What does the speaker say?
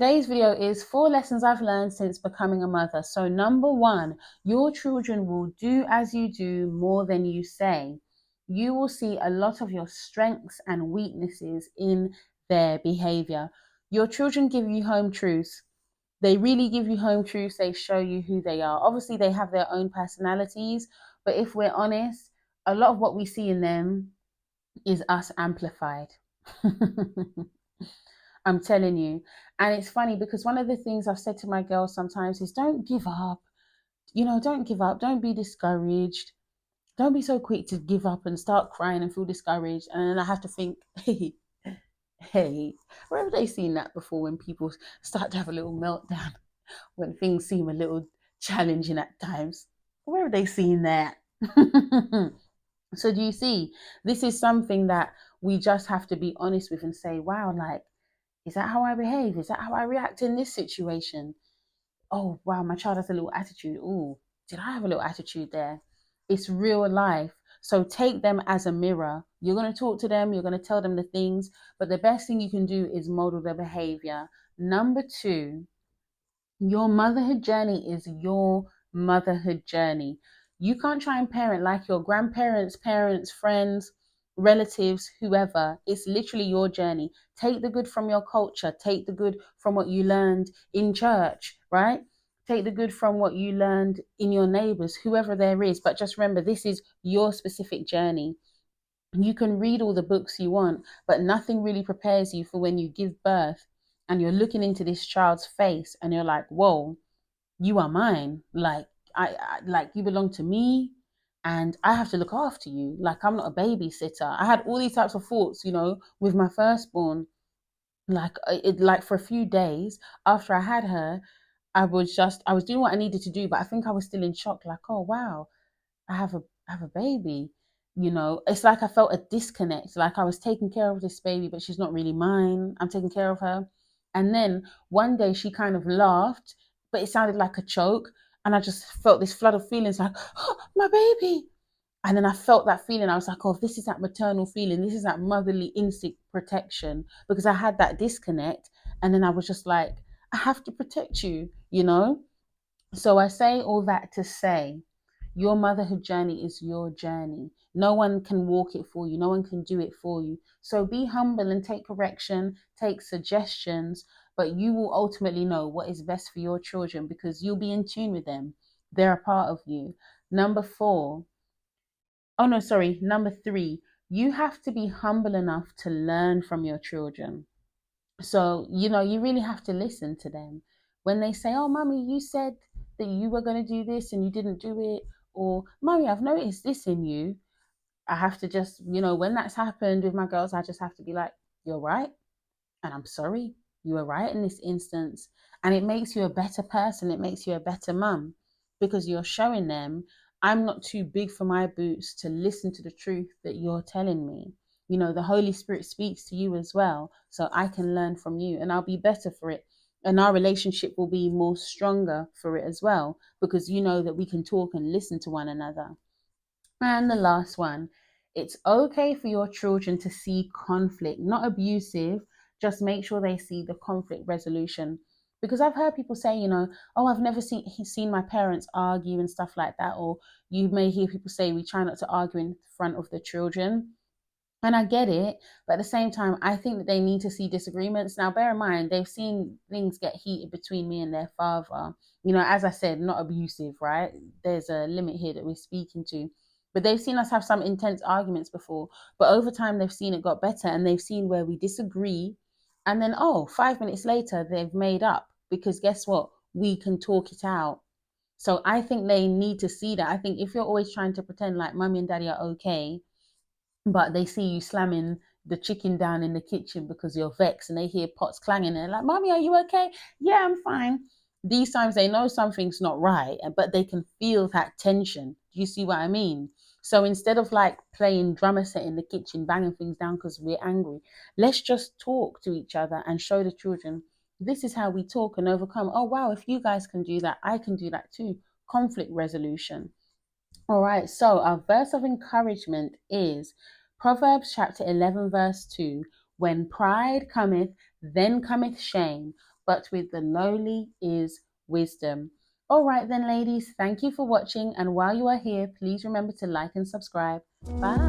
today's video is 4 lessons I've learned since becoming a mother. So number 1, your children will do as you do more than you say. You will see a lot of your strengths and weaknesses in their behavior. Your children give you home truths. They really give you home truths. They show you who they are. Obviously, they have their own personalities, but if we're honest, a lot of what we see in them is us amplified. I'm telling you. And it's funny because one of the things I've said to my girls sometimes is don't give up. Don't give up. Don't be discouraged. Don't be so quick to give up and start crying and feel discouraged. And then I have to think, hey, where have they seen that before when people start to have a little meltdown, when things seem a little challenging at times? Where have they seen that? So do you see, this is something that we just have to be honest with and say, wow, like, is that how I behave? Is that how I react in this situation? Oh, wow, my child has a little attitude. Oh, did I have a little attitude there? It's real life. So take them as a mirror. You're going to talk to them. You're going to tell them the things. But the best thing you can do is model their behavior. Number 2, your motherhood journey is your motherhood journey. You can't try and parent like your grandparents, parents, friends, relatives, whoever. It's literally your journey. Take the good from your culture. Take the good from what you learned in church, right? Take the good from what you learned in your neighbors, whoever there is. But just remember, this is your specific journey. You can read all the books you want, but nothing really prepares you for when you give birth and you're looking into this child's face and you're like, whoa, you are mine. Like, I like you belong to me and I have to look after you. Like, I'm not a babysitter. I had all these types of thoughts, with my firstborn. Like for a few days after I had her, I was doing what I needed to do, but I think I was still in shock. Like, oh wow, I have a baby. It's like I felt a disconnect. Like I was taking care of this baby, but she's not really mine. I'm taking care of her. And then one day she kind of laughed, but it sounded like a choke. And I just felt this flood of feelings like, oh, my baby. And then I felt that feeling. I was like, oh, this is that maternal feeling. This is that motherly instinct protection because I had that disconnect. And then I was just like, I have to protect you. So I say all that to say, your motherhood journey is your journey. No one can walk it for you. No one can do it for you. So be humble and take correction, take suggestions, but you will ultimately know what is best for your children because you'll be in tune with them. They're a part of you. Number 3, you have to be humble enough to learn from your children. So, you really have to listen to them. When they say, oh, mommy, you said that you were going to do this and you didn't do it, or mommy, I've noticed this in you. I have to just, when that's happened with my girls, I just have to be like, you're right. And I'm sorry, you were right in this instance. And it makes you a better person. It makes you a better mum because you're showing them I'm not too big for my boots to listen to the truth that you're telling me. The Holy Spirit speaks to you as well. So I can learn from you and I'll be better for it. And our relationship will be more stronger for it as well because you know that we can talk and listen to one another. And the last one, it's okay for your children to see conflict, not abusive, just make sure they see the conflict resolution. Because I've heard people say, oh, I've never seen my parents argue and stuff like that. Or you may hear people say, we try not to argue in front of the children. And I get it, but at the same time, I think that they need to see disagreements. Now, bear in mind, they've seen things get heated between me and their father. As I said, not abusive, right? There's a limit here that we're speaking to. But they've seen us have some intense arguments before. But over time, they've seen it got better and they've seen where we disagree. And then, 5 minutes later, they've made up because guess what? We can talk it out. So I think they need to see that. I think if you're always trying to pretend like mommy and daddy are okay, but they see you slamming the chicken down in the kitchen because you're vexed and they hear pots clanging and they're like, mommy, are you okay? Yeah, I'm fine. These times they know something's not right, but they can feel that tension. Do you see what I mean? So instead of like playing drummer set in the kitchen, banging things down because we're angry, let's just talk to each other and show the children this is how we talk and overcome. Oh, wow, if you guys can do that, I can do that too. Conflict resolution. All right, so our verse of encouragement is Proverbs chapter 11, verse 2. When pride cometh, then cometh shame, but with the lowly is wisdom. All right then, ladies, thank you for watching. And while you are here, please remember to like and subscribe. Bye.